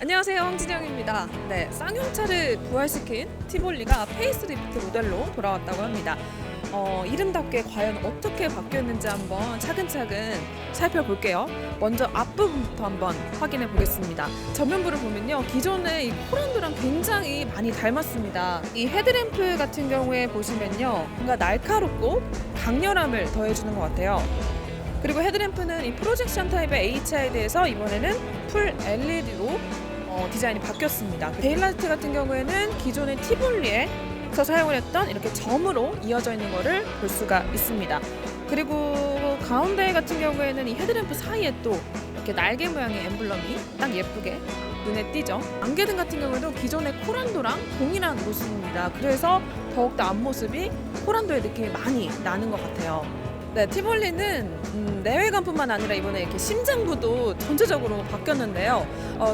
안녕하세요, 황진영입니다. 네, 쌍용차를 부활시킨 티볼리가 페이스리프트 모델로 돌아왔다고 합니다. 이름답게 과연 어떻게 바뀌었는지 한번 차근차근 살펴볼게요. 먼저 앞부분부터 한번 확인해 보겠습니다. 전면부를 보면요, 기존의 이 코란도랑 굉장히 많이 닮았습니다. 이 헤드램프 같은 경우에 보시면요, 뭔가 날카롭고 강렬함을 더해주는 것 같아요. 그리고 헤드램프는 이 프로젝션 타입의 HID에서 이번에는 풀 LED로 디자인이 바뀌었습니다. 데일라이트 같은 경우에는 기존의 티볼리에서 사용을 했던 이렇게 점으로 이어져 있는 것을 볼 수가 있습니다. 그리고 가운데 같은 경우에는 이 헤드램프 사이에 또 이렇게 날개 모양의 엠블럼이 딱 예쁘게 눈에 띄죠. 안개등 같은 경우에도 기존의 코란도랑 동일한 모습입니다. 그래서 더욱더 앞모습이 코란도의 느낌이 많이 나는 것 같아요. 네, 티볼리는 내외관뿐만 아니라 이번에 이렇게 심장부도 전체적으로 바뀌었는데요.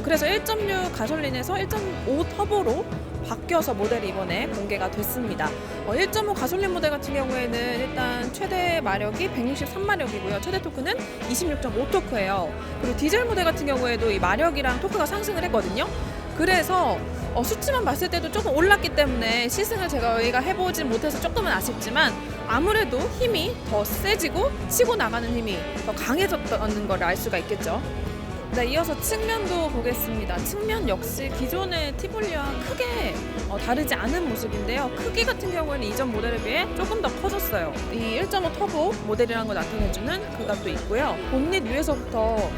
그래서 1.6 가솔린에서 1.5 터보로 바뀌어서 모델이 이번에 공개가 됐습니다. 1.5 가솔린 모델 같은 경우에는 일단 최대 마력이 163마력이고요. 최대 토크는 26.5토크예요. 그리고 디젤 모델 같은 경우에도 이 마력이랑 토크가 상승을 했거든요. 그래서 수치만 봤을 때도 조금 올랐기 때문에 시승을 저희가 해보진 못해서 조금은 아쉽지만 아무래도 힘이 더 세지고 치고 나가는 힘이 더 강해졌다는 걸 알 수가 있겠죠. 네, 이어서 측면도 보겠습니다. 측면 역시 기존의 티볼리와 크게 다르지 않은 모습인데요. 크기 같은 경우에는 이전 모델에 비해 조금 더 커졌어요. 이 1.5 터보 모델이라는 걸 나타내주는 그가 또 있고요. 본닛 위에서부터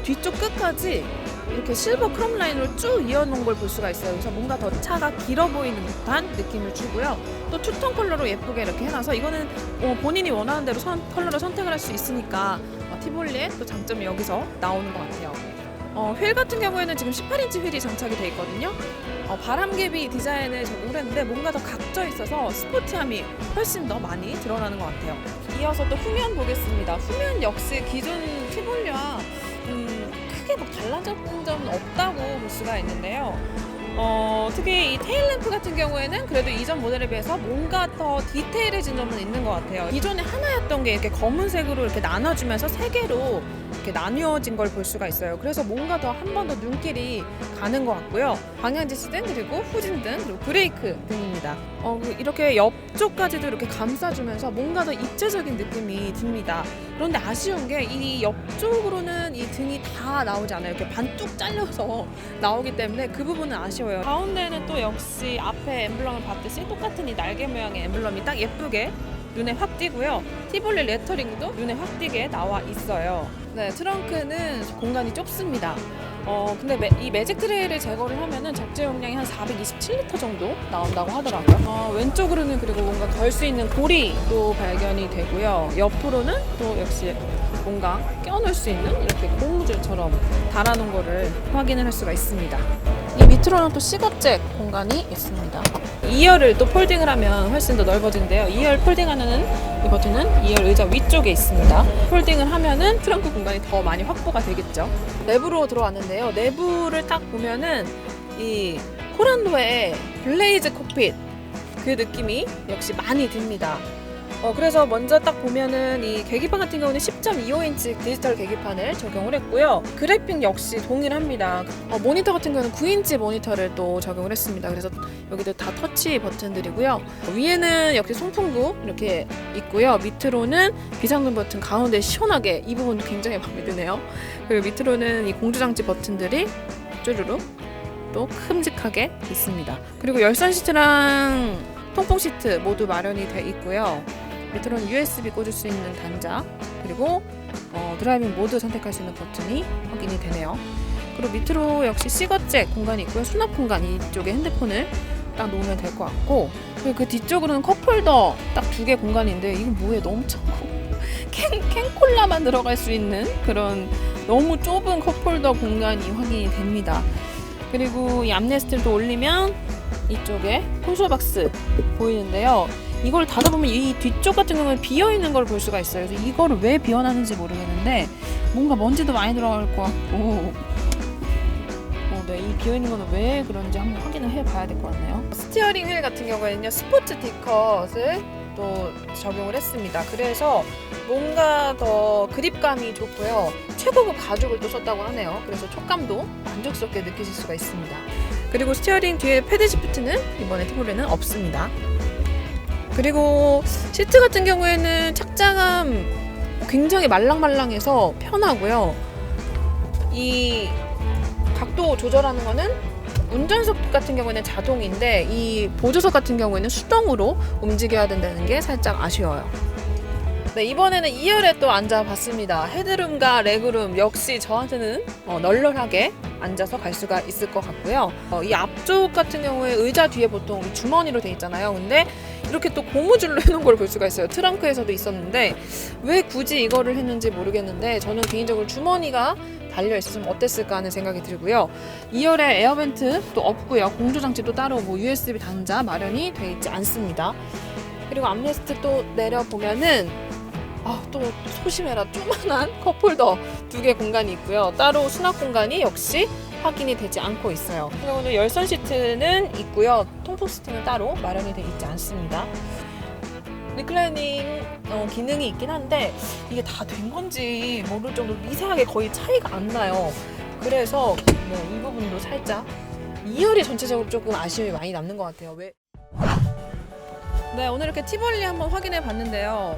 뒤쪽 끝까지 이렇게 실버 크롬 라인으로 쭉 이어놓은 걸 볼 수가 있어요. 그래서 뭔가 더 차가 길어 보이는 듯한 느낌을 주고요. 또 투톤 컬러로 예쁘게 이렇게 해놔서 이거는 본인이 원하는 대로 컬러를 선택을 할 수 있으니까 티볼리의 또 장점이 여기서 나오는 것 같아요. 휠 같은 경우에는 지금 18인치 휠이 장착이 되어 있거든요. 바람개비 디자인을 적용을 했는데 뭔가 더 각져 있어서 스포티함이 훨씬 더 많이 드러나는 것 같아요. 이어서 또 후면 보겠습니다. 후면 역시 기존 티볼리와 크게 막 달라진 점은 없다고 볼 수가 있는데요. 특히 이 테일램프 같은 경우에는 그래도 이전 모델에 비해서 뭔가 더 디테일해진 점은 있는 것 같아요. 기존에 하나였던 게 이렇게 검은색으로 이렇게 나눠주면서 세 개로 이렇게 나뉘어진 걸 볼 수가 있어요. 그래서 뭔가 더 한 번 더 눈길이 가는 것 같고요. 방향지시등 그리고 후진등 그리고 브레이크 등입니다. 이렇게 옆쪽까지도 이렇게 감싸주면서 뭔가 더 입체적인 느낌이 듭니다. 그런데 아쉬운 게 이 옆쪽으로는 이 등이 다 나오지 않아요. 이렇게 반뚝 잘려서 나오기 때문에 그 부분은 아쉬워요. 가운데는 또 역시 앞에 엠블럼을 봤듯이 똑같은 이 날개 모양의 엠블럼이 딱 예쁘게 눈에 확 띄고요. 티볼리 레터링도 눈에 확 띄게 나와 있어요. 네, 트렁크는 공간이 좁습니다. 근데 이 매직 트레이를 제거를 하면은 적재 용량이 한 427리터 정도 나온다고 하더라고요. 왼쪽으로는 그리고 뭔가 걸 수 있는 고리도 발견이 되고요. 옆으로는 또 역시 뭔가 껴놓을 수 있는 이렇게 고무줄처럼 달아놓은 거를 확인을 할 수가 있습니다. 이 밑으로는 또 시거잭 공간이 있습니다. 2열을 또 폴딩을 하면 훨씬 더 넓어지는데요. 2열 폴딩하는 이 버튼은 2열 의자 위쪽에 있습니다. 폴딩을 하면은 트렁크 공간이 더 많이 확보가 되겠죠. 내부로 들어왔는데요. 내부를 딱 보면은 이 코란도의 블레이즈 콕핏 그 느낌이 역시 많이 듭니다. 그래서 먼저 딱 보면은 이 계기판 같은 경우는 10.25인치 디지털 계기판을 적용을 했고요. 그래픽 역시 동일합니다. 모니터 같은 경우는 9인치 모니터를 또 적용을 했습니다. 그래서 여기도 다 터치 버튼들이고요. 위에는 역시 송풍구 이렇게 있고요. 밑으로는 비상등 버튼 가운데 시원하게 이 부분도 굉장히 마음에 드네요. 그리고 밑으로는 이 공조장치 버튼들이 쭈루룩 또 큼직하게 있습니다. 그리고 열선 시트랑 통풍 시트 모두 마련이 돼 있고요. 밑으로는 USB 꽂을 수 있는 단자 그리고 드라이빙 모드 선택할 수 있는 버튼이 확인이 되네요. 그리고 밑으로 역시 시거잭 공간이 있고요. 수납 공간 이쪽에 핸드폰을 딱 놓으면 될 것 같고 그리고 그 뒤쪽으로는 컵홀더 딱 2개 공간이 있는데 이건 뭐예요? 너무 작고 캔콜라만 들어갈 수 있는 그런 너무 좁은 컵홀더 공간이 확인이 됩니다. 그리고 이 암레스트를 올리면 이쪽에 콘솔박스 보이는데요. 이걸 닫아보면 이 뒤쪽 같은 경우는 비어있는 걸 볼 수가 있어요. 그래서 이거를 왜 비워놨는지 모르겠는데 뭔가 먼지도 많이 들어갈 것 같고 네, 이 비어있는 거는 왜 그런지 한번 확인을 해봐야 될 것 같네요. 스티어링 휠 같은 경우에는요. 스포츠 티컷을 또 적용을 했습니다. 그래서 뭔가 더 그립감이 좋고요. 최고급 가죽을 또 썼다고 하네요. 그래서 촉감도 만족스럽게 느끼실 수가 있습니다. 그리고 스티어링 뒤에 패드 시프트는 이번에 티볼리는 없습니다. 그리고 시트 같은 경우에는 착장감 굉장히 말랑말랑해서 편하고요. 이 각도 조절하는 거는 운전석 같은 경우에는 자동인데 이 보조석 같은 경우에는 수동으로 움직여야 된다는 게 살짝 아쉬워요. 네, 이번에는 2열에 또 앉아봤습니다. 헤드룸과 레그룸 역시 저한테는 널널하게 앉아서 갈 수가 있을 것 같고요. 이 앞쪽 같은 경우에 의자 뒤에 보통 주머니로 돼 있잖아요. 근데 이렇게 또 고무줄로 해놓은 걸 볼 수가 있어요. 트렁크에서도 있었는데 왜 굳이 이거를 했는지 모르겠는데 저는 개인적으로 주머니가 달려있었으면 어땠을까 하는 생각이 들고요. 2열에 에어벤트 또 없고요. 공조장치도 따로 USB 단자 마련이 되어 있지 않습니다. 그리고 암레스트 또 내려보면은 또 소심해라 조만한 컵홀더 2개 공간이 있고요. 따로 수납 공간이 역시 확인이 되지 않고 있어요. 오늘 열선 시트는 있고요. 통풍 시트는 따로 마련이 되어 있지 않습니다. 리클라이닝 기능이 있긴 한데 이게 다 된 건지 모를 정도로 미세하게 거의 차이가 안 나요. 그래서 이 부분도 살짝 2열이 전체적으로 조금 아쉬움이 많이 남는 것 같아요. 네, 오늘 이렇게 티볼리 한번 확인해 봤는데요.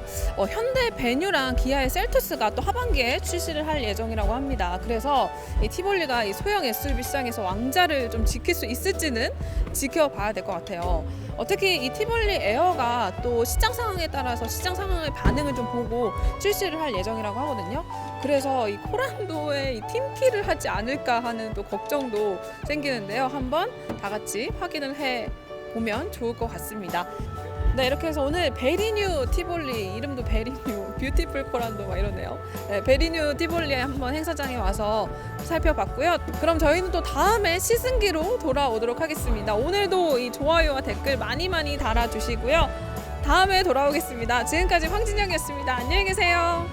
현대 베뉴랑 기아의 셀토스가 또 하반기에 출시를 할 예정이라고 합니다. 그래서 이 티볼리가 이 소형 SUV 시장에서 왕자를 좀 지킬 수 있을지는 지켜봐야 될 것 같아요. 특히 이 티볼리 에어가 또 시장 상황에 따라서 시장 상황의 반응을 좀 보고 출시를 할 예정이라고 하거든요. 그래서 이 코란도에 이 팀키를 하지 않을까 하는 또 걱정도 생기는데요. 한번 다 같이 확인을 해 보면 좋을 것 같습니다. 네, 이렇게 해서 오늘 베리뉴 티볼리, 이름도 베리뉴, 뷰티풀 코란도 막 이러네요. 네, 베리뉴 티볼리에 한번 행사장에 와서 살펴봤고요. 그럼 저희는 또 다음에 시승기로 돌아오도록 하겠습니다. 오늘도 이 좋아요와 댓글 많이 달아주시고요. 다음에 돌아오겠습니다. 지금까지 황진영이었습니다. 안녕히 계세요.